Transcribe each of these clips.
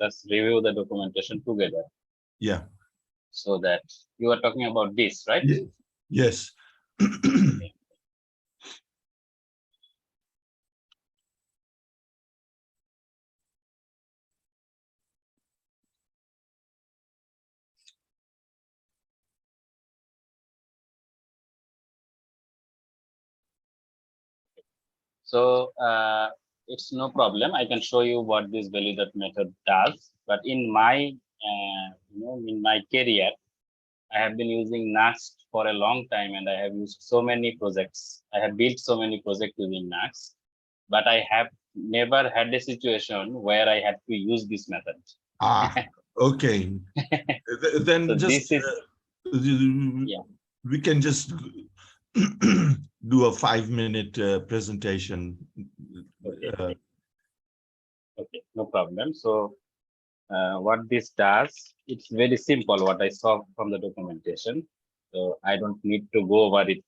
us review the documentation together. Yeah. So that you are talking about this, right? Yes. So it's no problem. I can show you what this validate method does. But in my in my career, I have been using Nuxt for a long time, and I have used so many projects. I have built so many projects using Nuxt, but I have never had a situation where I had to use this method. Okay. Then so just this is we can just do a 5-minute presentation. Okay. Okay, no problem. So what this does, it's very simple what I saw from the documentation. So I don't need to go over it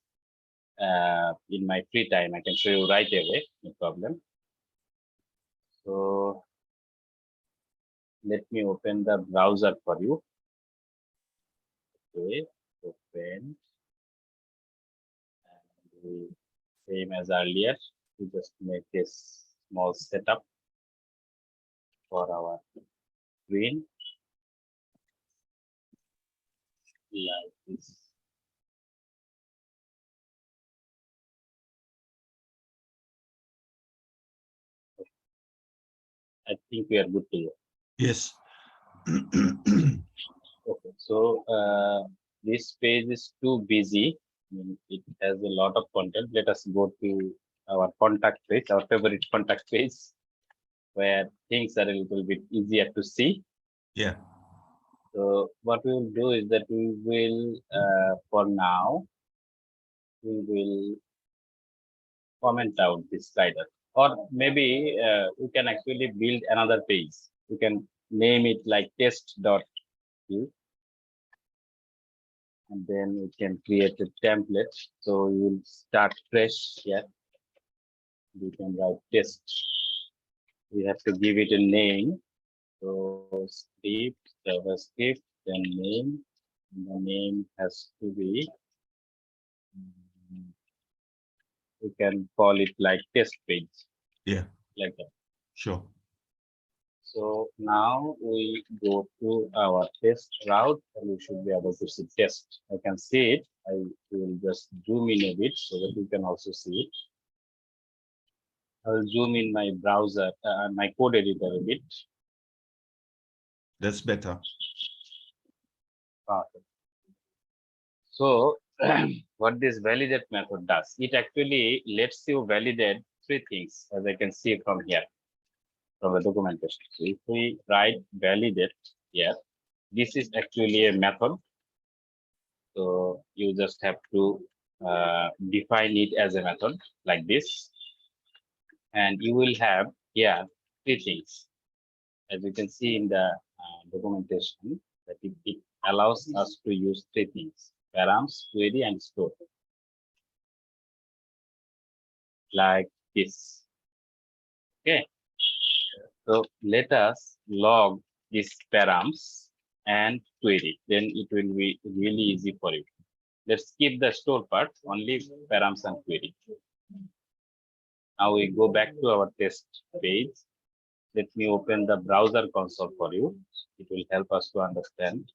in my free time. I can show you right away, no problem. So let me open the browser for you. Okay, open. And same as earlier, we just make this small setup for our screen. Like this. I think we are good to go. Yes. Okay, so this page is too busy. I mean, it has a lot of content. Let us go to our contact page, our favorite contact page, where things are a little bit easier to see. Yeah. So what we will do is that we will, for now, we will comment out this slider, or maybe we can actually build another page. We can name it like test.view. And then we can create a template. So we will start fresh here. We can write test. We have to give it a name. So script, JavaScript, then name. And the name has to be, we can call it like test page. Yeah. Like that. Sure. So now we go to our test route and we should be able to see test. I can see it. I will just zoom in a bit so that you can also see it. I'll zoom in my browser, my code editor a bit. That's better. Perfect. So what this validate method does, it actually lets you validate 3 things, as I can see from here, from the documentation. So if we write validate here, this is actually a method. So you just have to define it as a method like this. And you will have here 3 things. As you can see in the documentation, that it allows us to use 3 things: params, query, and store. Like this. Okay. So let us log these params and query. Then it will be really easy for you. Let's skip the store part, only params and query. Now we go back to our test page. Let me open the browser console for you. It will help us to understand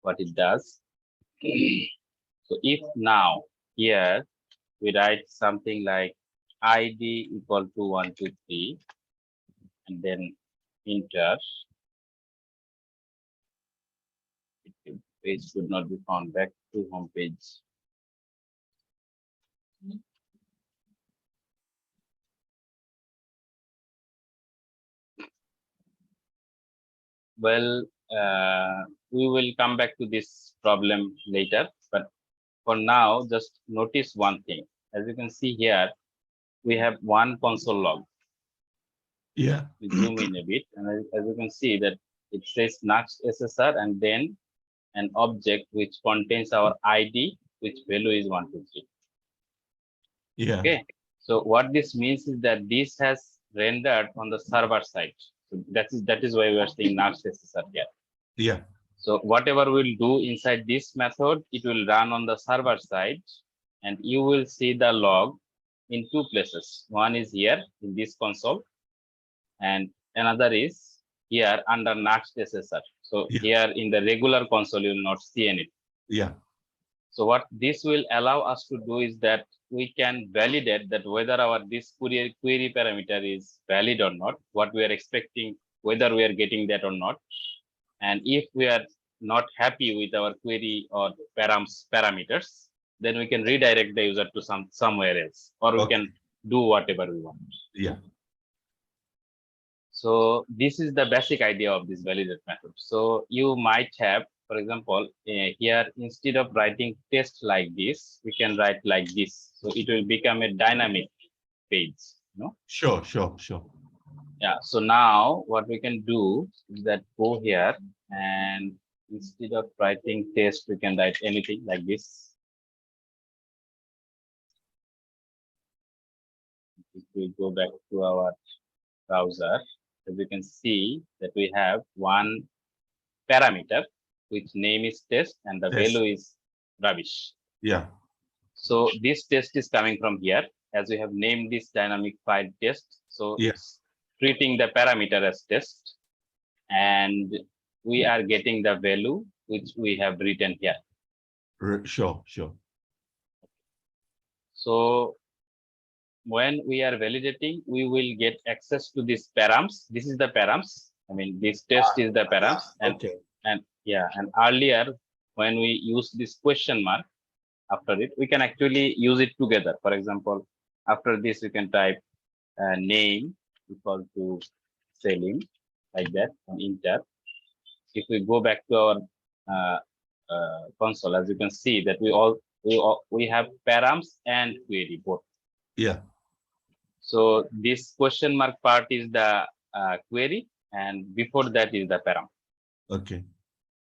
what it does. So if now here we write something like ID equal to 123 and then enter, page could not be found. Back to home page. Well, we will come back to this problem later, but for now, just notice one thing. As you can see here, we have one console log. Yeah. We zoom in a bit, and as you can see that it says Nuxt SSR and then an object which contains our ID, which value is 123. Yeah. Okay. So what this means is that this has rendered on the server side. So that is why we are saying NuxtJS here. Yeah. So whatever we'll do inside this method, it will run on the server side, and you will see the log in two places. One is here in this console, and another is here under NuxtJS. So Yeah. here in the regular console, you will not see anything. Yeah. So what this will allow us to do is that we can validate that whether our this query parameter is valid or not, what we are expecting, whether we are getting that or not. And if we are not happy with our query or parameters, then we can redirect the user to somewhere else, or we can do whatever we want. Yeah. So this is the basic idea of this validate method. So you might have, for example, here, instead of writing test like this, we can write like this. So it will become a dynamic page. Sure. Yeah. So now what we can do is that go here, and instead of writing test, we can write anything like this. If we go back to our browser, as you can see that we have one parameter which name is test and the value is rubbish. Yeah. So this test is coming from here, as we have named this dynamic file test. So it's treating the parameter as test, and we are getting the value which we have written here. Sure. So when we are validating, we will get access to these params. This is the params. I mean, this test is the params. And earlier when we use this question mark after it, we can actually use it together. For example, after this, we can type name equal to Selim, like that, and enter. If we go back to our console, as you can see that we have params and query both. Yeah. So this question mark part is the query, and before that is the param. Okay.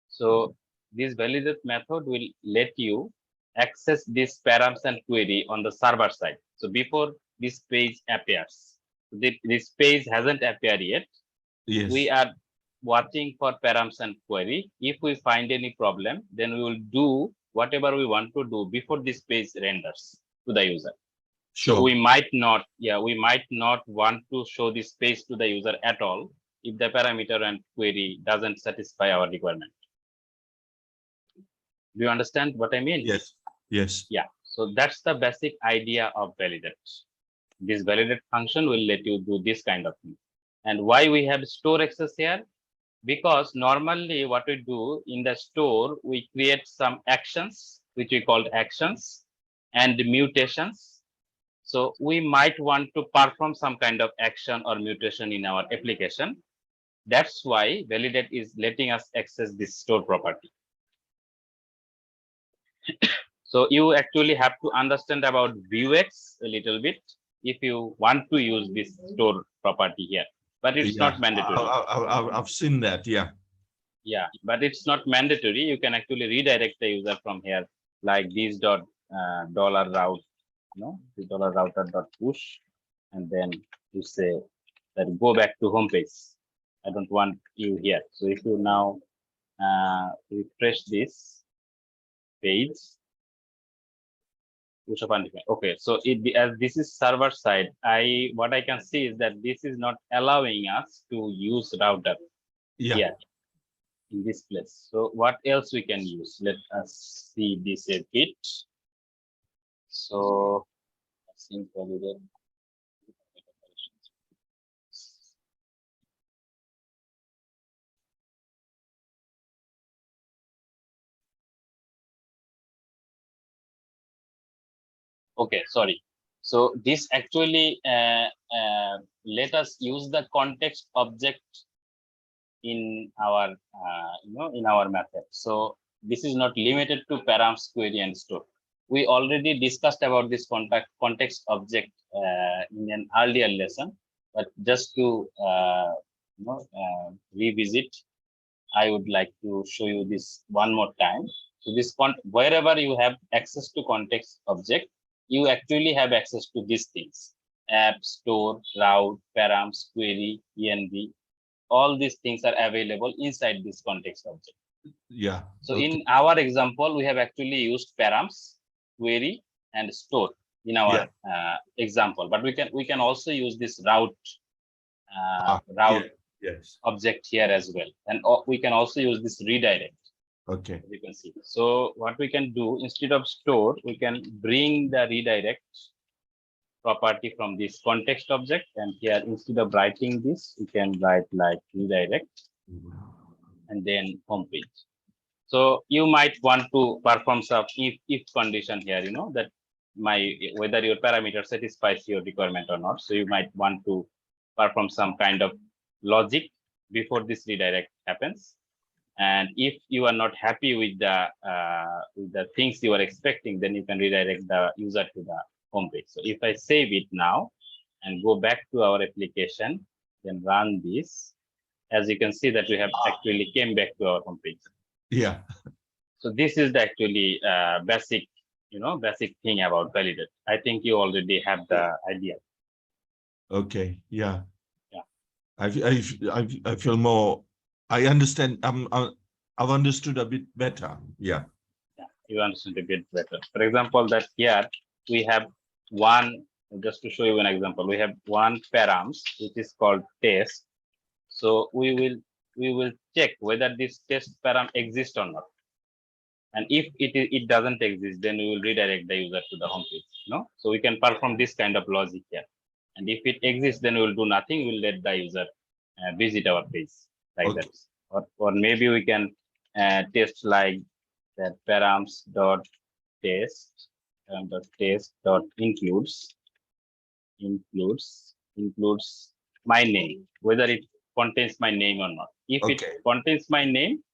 So this validate method will let you access this params and query on the server side. So before this page appears, this page hasn't appeared yet. Yes. We are watching for params and query. If we find any problem, then we will do whatever we want to do before this page renders to the user. Sure. So we might not want to show this page to the user at all if the parameter and query doesn't satisfy our requirement. Do you understand what I mean? Yes. Yeah. So that's the basic idea of validate. This validate function will let you do this kind of thing. And why we have store access here? Because normally what we do in the store, we create some actions, which we call actions, and mutations. So we might want to perform some kind of action or mutation in our application. That's why validate is letting us access this store property. So you actually have to understand about Vuex a little bit if you want to use this store property here, but it's not mandatory. I've seen that. Yeah. Yeah, but it's not mandatory. You can actually redirect the user from here, like this dot dollar route, the dollar router dot push, and then you say that go back to home page. I don't want you here. So if you now refresh this page, okay, so as this is server side, what I can see is that this is not allowing us to use router here in this place. So what else we can use? Let us see this a bit. So okay, sorry. So this actually let us use the context object in our in our method. So this is not limited to params, query, and store. We already discussed about this context object in an earlier lesson, but just to revisit, I would like to show you this one more time. So this wherever you have access to context object, you actually have access to these things: app, store, route, params, query, env. all these things are available inside this context object. Yeah. So okay. in our example, we have actually used params, query, and store in our example. But we can also use this route route Yes. object here as well, and we can also use this redirect. Okay. You can see. So what we can do, instead of store, we can bring the redirect property from this context object, and here instead of writing this, we can write like redirect and then home page. So you might want to perform some if condition here, that whether your parameter satisfies your requirement or not. So you might want to perform some kind of logic before this redirect happens. And if you are not happy with the things you are expecting, then you can redirect the user to the home page. So if I save it now and go back to our application, then run this, as you can see that we have actually came back to our home page. Yeah. So this is the actually basic thing about validate. I think you already have the idea. Okay. Yeah. Yeah. I feel more. I understand. I've understood a bit better. Yeah. Yeah, you understand a bit better. For example, that here we have one. Just to show you an example, we have one params which is called test. So we will check whether this test param exists or not. And if it doesn't exist, then we will redirect the user to the home page. So we can perform this kind of logic here. And if it exists, then we will do nothing. We'll let the user visit our page like that. Or maybe we can test like that params dot test dot includes my name, whether it contains my name or not. If it contains my name,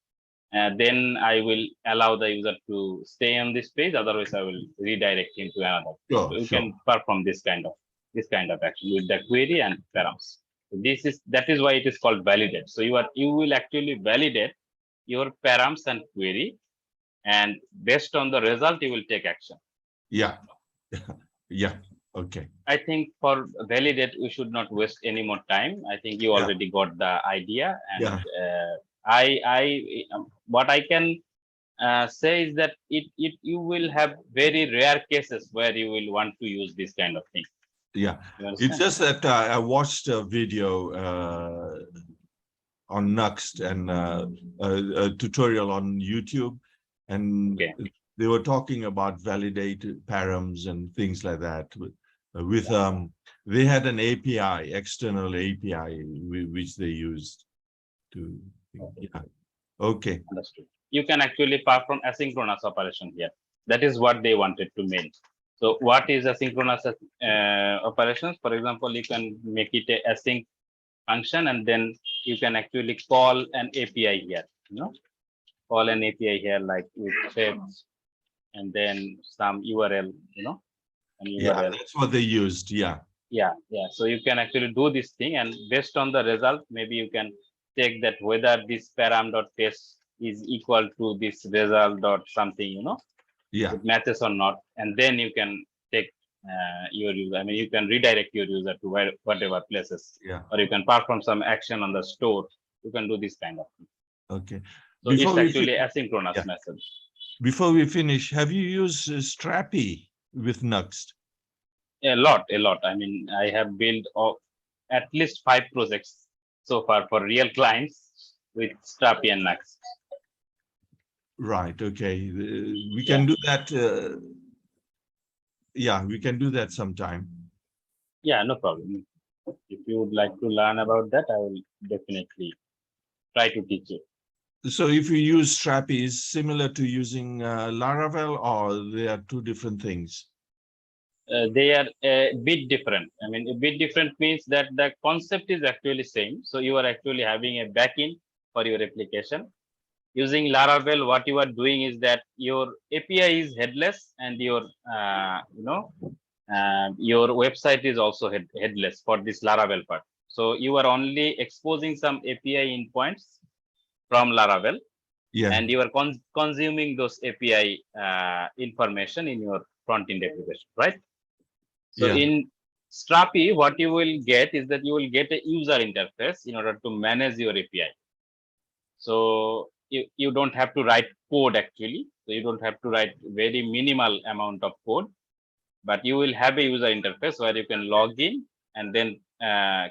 then I will allow the user to stay on this page. Otherwise, I will redirect him to another. So you can perform this kind of action with the query and params. So that is why it is called validate. So you will actually validate your params and query, and based on the result, you will take action. Yeah. Yeah. Okay. I think for validate, we should not waste any more time. I think you already got the idea, and what I can say is that you will have very rare cases where you will want to use this kind of thing. Yeah, it's just that I watched a video on Nuxt and a tutorial on YouTube, and they were talking about validated params and things like that. They had an API, external API, which they used to. Okay. Understood. You can actually perform asynchronous operation here. That is what they wanted to mean. So what is asynchronous operations? For example, you can make it a async function, and then you can actually call an API here. Call an API here like with fetch, and then some URL. Yeah, that's what they used. Yeah. So you can actually do this thing, and based on the result, maybe you can check that whether this param.test is equal to this result dot something, it matches or not, and then you can take your user. I mean, you can redirect your user to whatever places, or you can perform some action on the store. You can do this kind of thing. Okay. So it's actually asynchronous method. Before we finish, have you used Strapi with Nuxt? A lot. I mean, I have built at least 5 projects so far for real clients with Strapi and Nuxt. Right. Okay. We can do that. We can do that sometime. Yeah, no problem. If you would like to learn about that, I will definitely try to teach you. So if you use Strapi, is similar to using Laravel, or they are two different things? They are a bit different. I mean, a bit different means that the concept is actually same. So you are actually having a backend for your application. Using Laravel, what you are doing is that your API is headless, and your your website is also headless for this Laravel part. So you are only exposing some API endpoints from Laravel, and you are consuming those API information in your front-end application, right? So in Strapi, what you will get is that you will get a user interface in order to manage your API. So you don't have to write code actually. So you don't have to write very minimal amount of code, but you will have a user interface where you can log in and then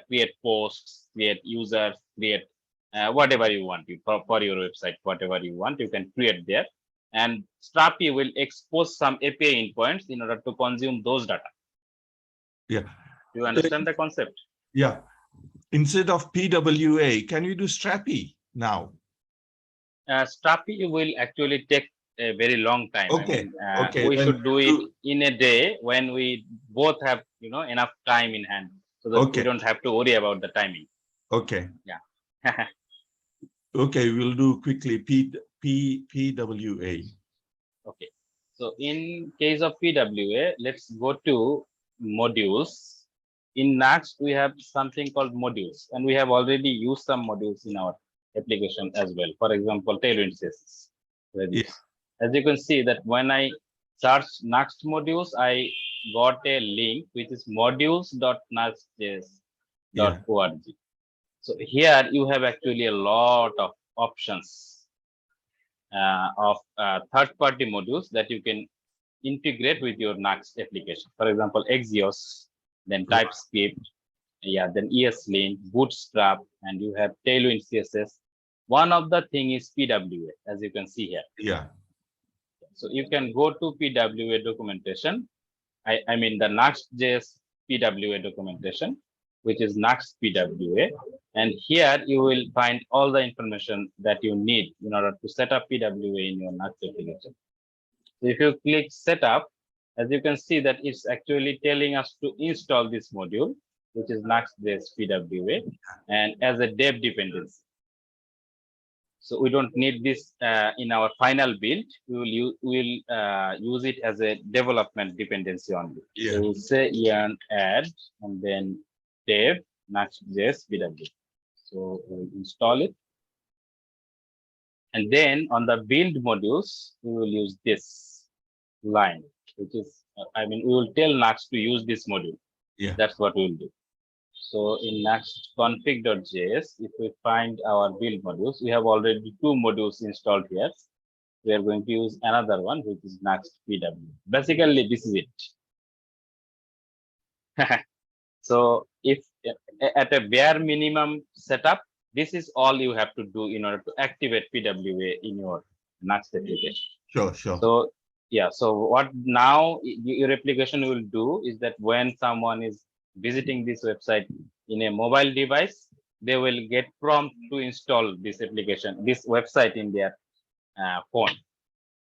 create posts, create users, create whatever you want for your website, whatever you want, you can create there. And Strapi will expose some API endpoints in order to consume those data. Yeah. You understand the concept? Yeah. Instead of PWA, can you do Strapi now? Strapi will actually take a very long time. Okay. We should do it in a day when we both have enough time in hand, so that we don't have to worry about the timing. Okay. Yeah. Okay, we'll do quickly PWA. Okay. So in case of PWA, let's go to modules. In Nuxt, we have something called modules, and we have already used some modules in our application as well. For example, tailwind CSS. Yeah. As you can see that when I search Nuxt modules, I got a link which is modules.nuxtjs.org. So here you have actually a lot of options of third-party modules that you can integrate with your Nuxt application. For example, Axios, then TypeScript, then ESLint, Bootstrap, and you have Tailwind CSS. One of the thing is PWA, as you can see here. Yeah. So you can go to PWA documentation. I mean the Nuxt.js PWA documentation, which is Nuxt PWA. And here you will find all the information that you need in order to set up PWA in your Nuxt application. So if you click setup, as you can see that it's actually telling us to install this module, which is Nuxt.js PWA, and as a dev dependency. So we don't need this in our final build. We will use it as a development dependency only. Yeah. So we'll say yarn add and then dev Nuxt.js PWA. So we'll install it. And then on the build modules, we will use this line, which is, we will tell Nuxt to use this module. Yeah. That's what we'll do. So in Nuxt config.js, if we find our build modules, we have already 2 modules installed here. We are going to use another one, which is Nuxt PW. Basically, this is it. So if at a bare minimum setup, this is all you have to do in order to activate PWA in your Nuxt application. Sure. So yeah, so what now your application will do is that when someone is visiting this website in a mobile device, they will get prompt to install this application, this website in their phone.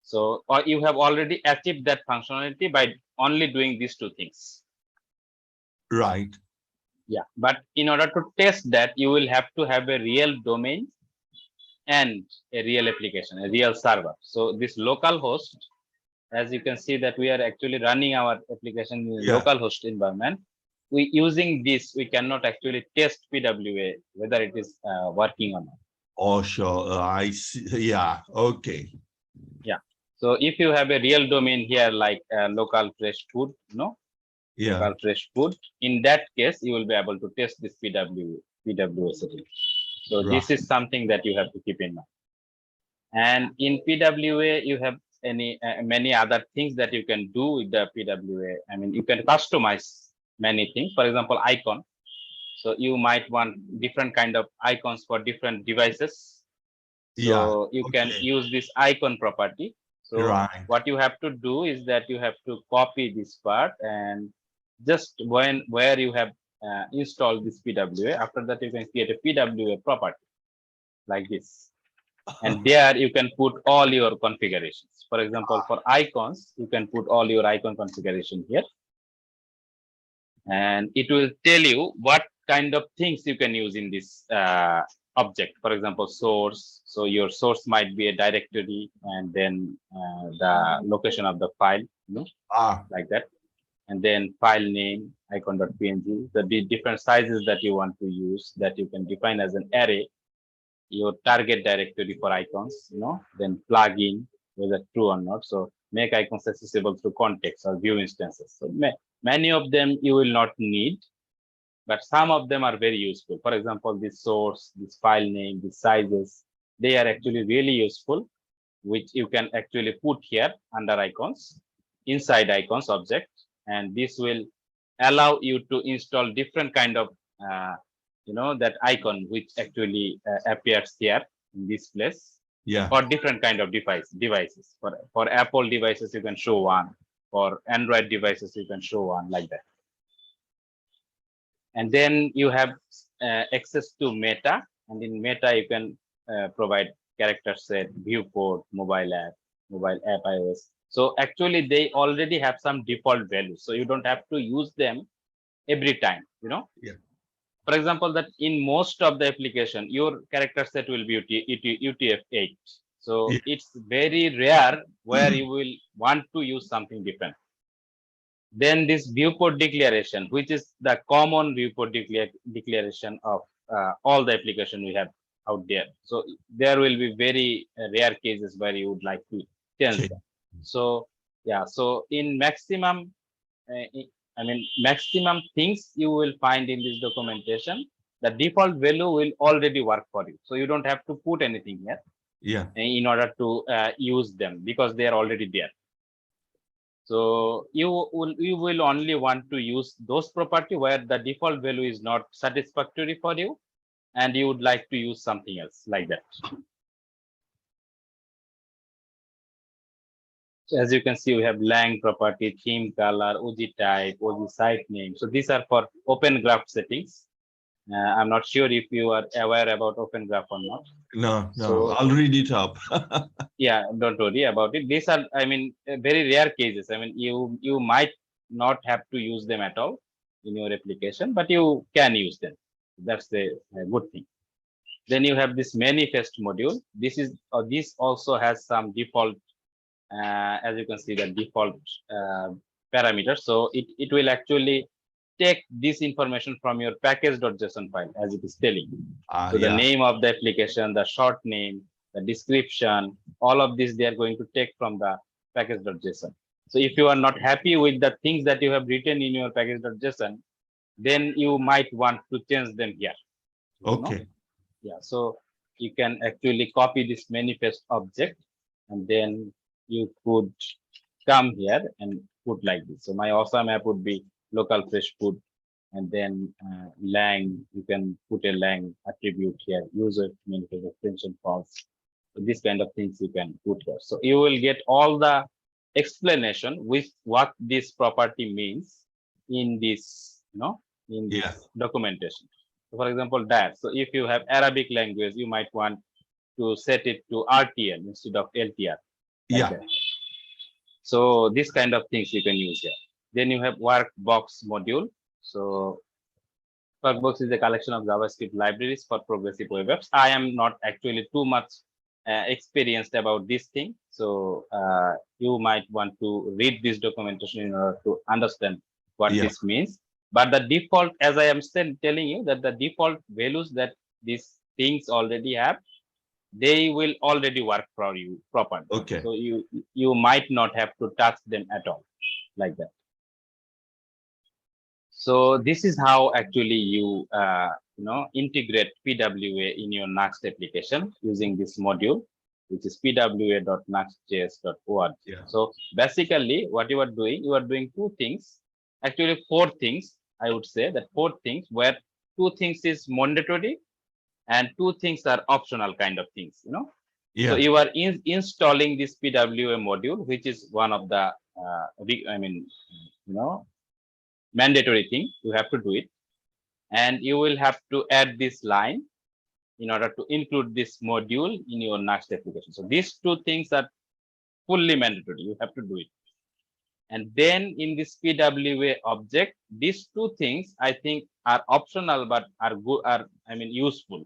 So or you have already achieved that functionality by only doing these 2 things. Right. Yeah, but in order to test that, you will have to have a real domain and a real application, a real server. So this local host, as you can see that we are actually running our application in local host environment. We using this, we cannot actually test PWA whether it is working or not. Oh, sure. I see. Yeah. Okay. Yeah. So if you have a real domain here, like local fresh food, local fresh food, in that case, you will be able to test this PWA setting. So this is something that you have to keep in mind. And in PWA, you have many other things that you can do with the PWA. You can customize many things. For example, icon. So you might want different kind of icons for different devices. So you can use this icon property. So what you have to do is that you have to copy this part, and just where you have installed this PWA, after that you can create a PWA property like this. And there you can put all your configurations. For example, for icons, you can put all your icon configuration here. And it will tell you what kind of things you can use in this object. For example, source. So your source might be a directory, and then the location of the file, like that. And then file name, icon.png, the different sizes that you want to use that you can define as an array. Your target directory for icons, then plugin, whether true or not. So make icons accessible through context or view instances. So Many of them you will not need, but some of them are very useful. For example, this source, this file name, these sizes, they are actually really useful, which you can actually put here under icons, inside icons object, and this will allow you to install different kind of that icon which actually appears here in this place. Yeah. For different kind of devices. For Apple devices, you can show one. For Android devices, you can show one, like that. And then you have access to Meta, and in Meta you can provide character set, viewport, mobile app iOS. So actually they already have some default values, so you don't have to use them every time. Yeah. For example, that in most of the application, your character set will be UTF-8. So Yeah. it's very rare where you will want to use something different. Then this viewport declaration, which is the common viewport declaration of all the application we have out there. So there will be very rare cases where you would like to change them. So yeah, so in maximum, maximum things you will find in this documentation, the default value will already work for you. So you don't have to put anything here. Yeah. In order to use them, because they are already there. So you will only want to use those property where the default value is not satisfactory for you, and you would like to use something else, like that. So as you can see, we have lang property, theme color, OG type, OG site name. So these are for open graph settings. I'm not sure if you are aware about open graph or not. No, So, I'll read it up. Yeah, don't worry about it. These are, very rare cases. You might not have to use them at all in your application, but you can use them. That's a good thing. Then you have this manifest module. This also has some default, as you can see, the default parameters. So it will actually take this information from your package.json file, as it is telling. So the name of the application, the short name, the description, all of this they are going to take from the package.json. So if you are not happy with the things that you have written in your package.json, then you might want to change them here. Okay. Yeah, so you can actually copy this manifest object, and then you could come here and put like this. So my awesome app would be local fresh food, and then lang, you can put a lang attribute here, user manifest extension false. So this kind of things you can put here. So you will get all the explanation with what this property means in this, in this documentation. So for example, that. So if you have Arabic language, you might want to set it to RTL instead of LTR. Like that. So this kind of things you can use here. Then you have Workbox module. So Workbox is a collection of JavaScript libraries for progressive web apps. I am not actually too much experienced about this thing. So you might want to read this documentation in order to understand what this means. But the default, as I am still telling you, that the default values that these things already have, they will already work for you properly. Okay. So you might not have to touch them at all, like that. So this is how actually you integrate PWA in your Nuxt application using this module, which is pwa.nuxtjs.org. So basically, what you are doing two things, actually four things. I would say that four things, where two things is mandatory and two things are optional kind of things. So you are installing this PWA module, which is one of the mandatory thing. You have to do it, and you will have to add this line in order to include this module in your Nuxt application. So these two things are fully mandatory. You have to do it. And then in this PWA object, these two things I think are optional, but are good, useful.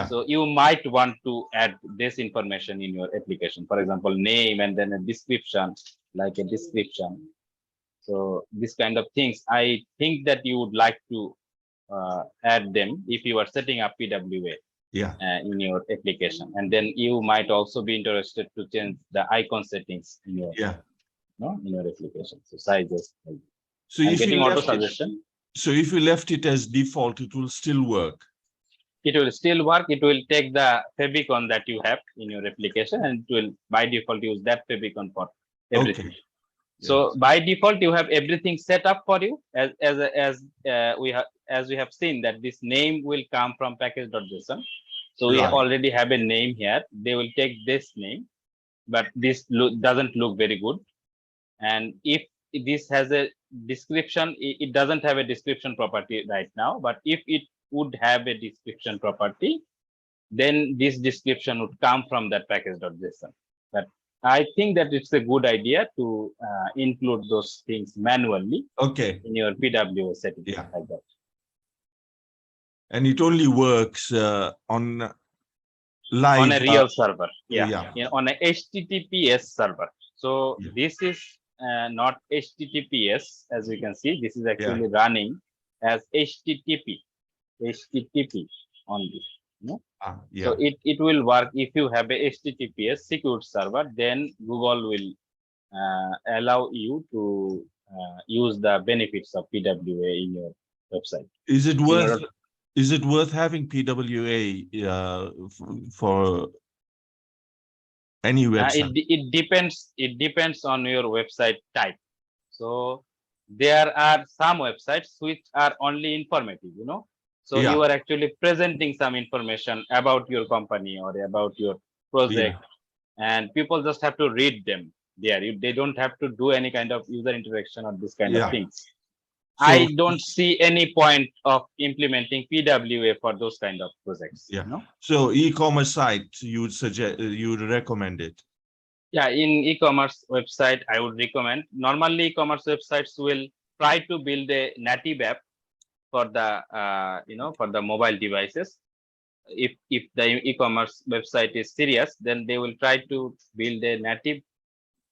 So you might want to add this information in your application. For example, name and then a description, like a description. So this kind of things, I think that you would like to add them if you are setting up PWA in your application. And then you might also be interested to change the icon settings in your, in your application. So sizes. So I'm if getting you auto left it, suggestion. so if you left it as default, it will still work. It will still work. It will take the favicon that you have in your application, and it will by default use that favicon for everything. Okay. So by default, you have everything set up for you as we have seen that this name will come from package.json. So we Right. already have a name here. They will take this name, but this doesn't look very good. And if this has a description, it doesn't have a description property right now, but if it would have a description property, then this description would come from that package.json. But I think that it's a good idea to include those things manually Okay. in your PWA settings. Yeah. Like that. And it only works on live. On a real server. Yeah. On a HTTPS server. So Yeah. this is not HTTPS, as you can see. This is actually running as HTTP only. Yeah. So it will work if you have a HTTPS secure server. Then Google will allow you to use the benefits of PWA in your website. Is it worth having PWA for any website? It depends on your website type. So there are some websites which are only informative, So you are actually presenting some information about your company or about your project, and people just have to read them there. They don't have to do any kind of user interaction or this kind of things. So, I don't see any point of implementing PWA for those kind of projects. Yeah. So e-commerce site, you would recommend it? Yeah, in e-commerce website, I would recommend. Normally, e-commerce websites will try to build a native app for the for the mobile devices. If the e-commerce website is serious, then they will try to build a native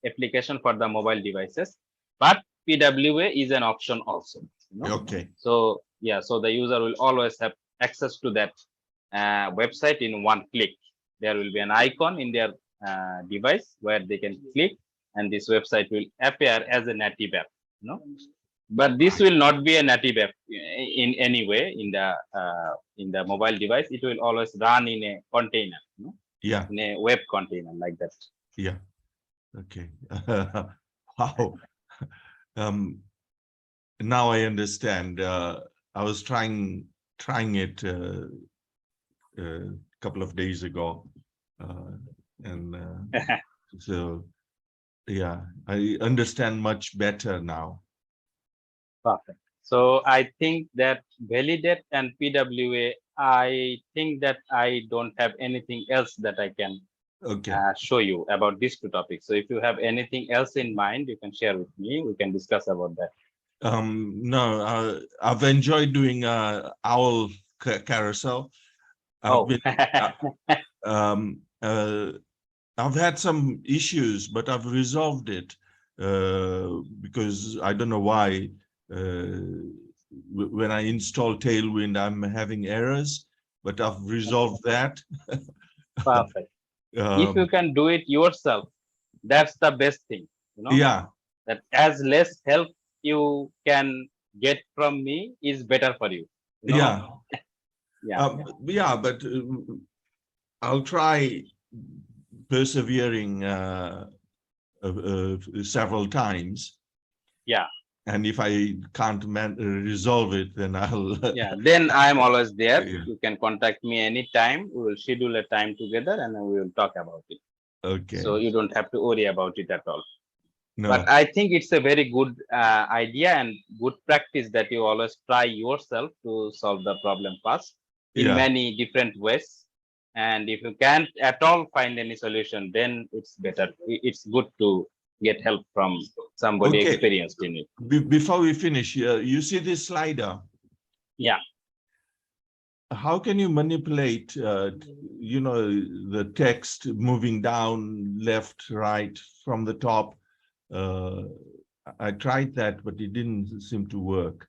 application for the mobile devices. But PWA is an option also. Okay. So so the user will always have access to that website in one click. There will be an icon in their device where they can click, and this website will appear as a native app. But this will not be a native app in any way in the mobile device. It will always run in a container, in a web container like that. Yeah. Okay. Wow. Now I understand. I was trying it a couple of days ago, and so yeah, I understand much better now. Perfect. So I think that validate and PWA, I think that I don't have anything else that I can show you about these two topics. So if you have anything else in mind, you can share with me. We can discuss about that. No, I've enjoyed doing OWL carousel. I've had some issues, but I've resolved it because I don't know why. When I install Tailwind, I'm having errors, but I've resolved that. Perfect. If you can do it yourself, that's the best thing. Yeah. That as less help you can get from me is better for you. Yeah. But I'll try persevering several times. Yeah. And if I can't resolve it, then I'll. Then I'm always there. You can contact me anytime. We will schedule a time together and then we will talk about it. Okay. So you don't have to worry about it at all. No. But I think it's a very good idea and good practice that you always try yourself to solve the problem fast in many different ways. And if you can't at all find any solution, then it's better. It's good to get help from somebody experienced in it. Before we finish, you see this slider? Yeah. How can you manipulate, the text moving down, left, right, from the top? I tried that, but it didn't seem to work.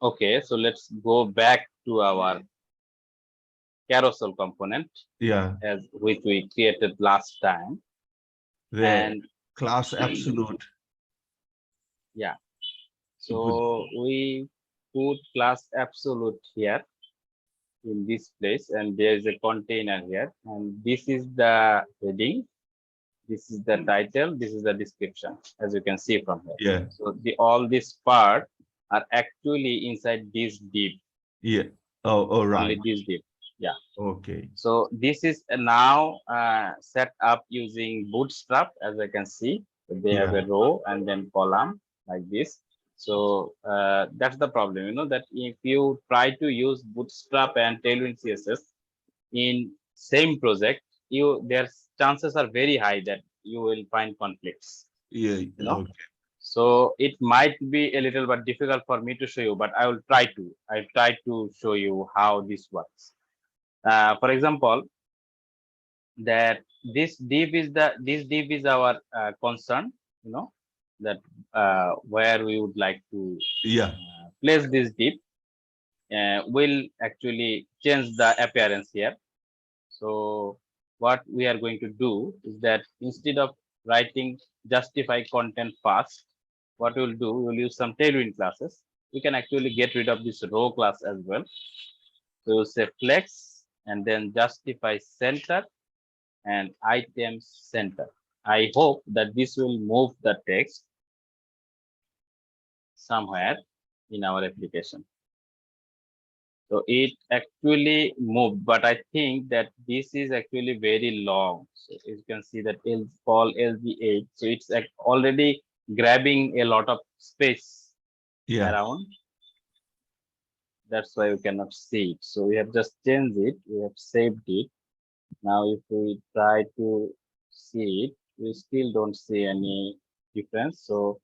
Okay, so let's go back to our carousel component. As which we created last time. And class absolute. So we put class absolute here in this place, and there is a container here, and this is the heading, this is the title, this is the description, as you can see from here. Yeah. So all this part are actually inside this div. Yeah. Oh, right. Only this div. Yeah. Okay. So this is now set up using Bootstrap, as I can see. They have a row and then column like this. So that's the problem, you know, that if you try to use Bootstrap and Tailwind CSS in same project, their chances are very high that you will find conflicts. Yeah. You know? Okay. So it might be a little bit difficult for me to show you, but I will try to. I'll try to show you how this works. For example, that this div is our concern, you know, that where we would like to place this div. Will actually change the appearance here. So what we are going to do is that instead of writing justify content first, what we'll do, we'll use some Tailwind classes. We can actually get rid of this row class as well. So we'll say flex and then justify center and items center. I hope that this will move the text somewhere in our application. So it actually moved, but I think that this is actually very long. So you can see that call LG8. So it's already grabbing a lot of space around. That's why we cannot see it. So we have just changed it. We have saved it. Now, if we try to see it, we still don't see any difference. So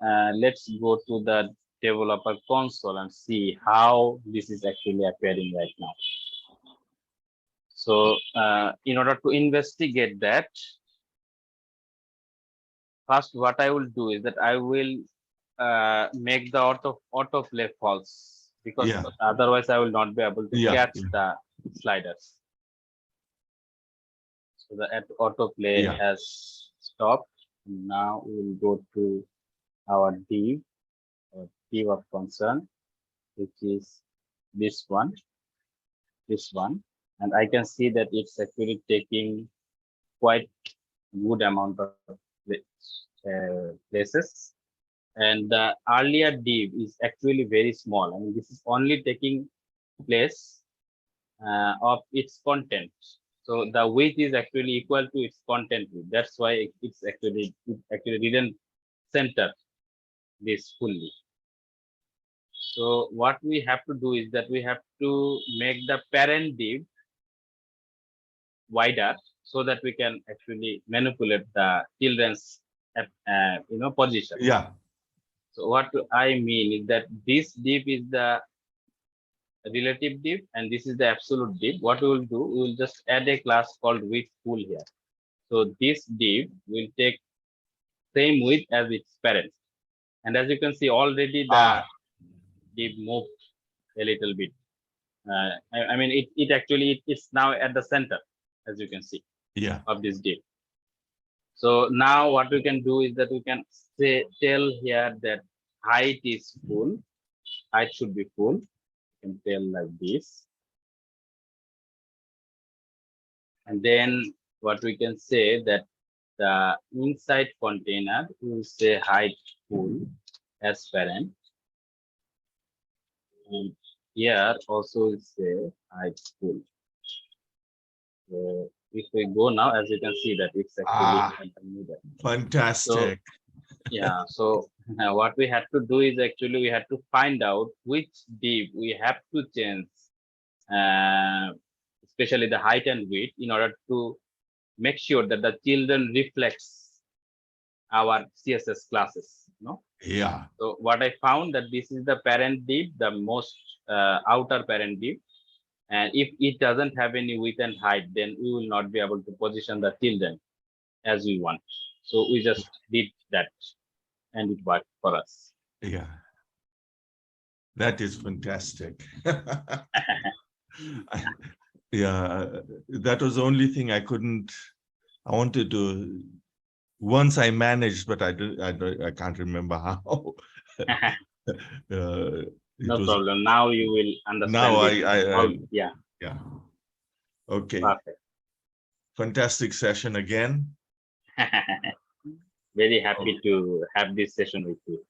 let's go to the developer console and see how this is actually appearing right now. So in order to investigate that, first what I will do is that I will make the autoplay false, because otherwise I will not be able to catch the sliders. So the autoplay has stopped. Now we will go to our div of concern, which is this one, and I can see that it's actually taking quite good amount of places, and the earlier div is actually very small. I mean, this is only taking place of its content. So the width is actually equal to its content width. That's why it actually didn't center this fully. So what we have to do is that we have to make the parent div wider so that we can actually manipulate the children's position. So what I mean is that this div is the relative div and this is the absolute div. What we will do, we will just add a class called width pool here. So this div will take same width as its parent, and as you can see already the div moved a little bit. I mean it actually it's now at the center, as you can see, of this div. So now what we can do is that we can tell here that height is full, height should be full. You can tell like this, and then what we can say that the inside container will say height full as parent, and here also will say height full. So if we go now, as you can see that it's actually fantastic. So, so what we had to do is actually we had to find out which div we have to change, especially the height and width, in order to make sure that the children reflects our CSS classes. So what I found that this is the parent div, the most outer parent div, and if it doesn't have any width and height, then we will not be able to position the children as we want. So we just did that and it worked for us. That is fantastic. That was the only thing I wanted to, once I managed, but I can't remember how. No problem. Now you will understand. Now yeah. Yeah. Okay. Perfect. Fantastic session again. Very happy to have this session with you.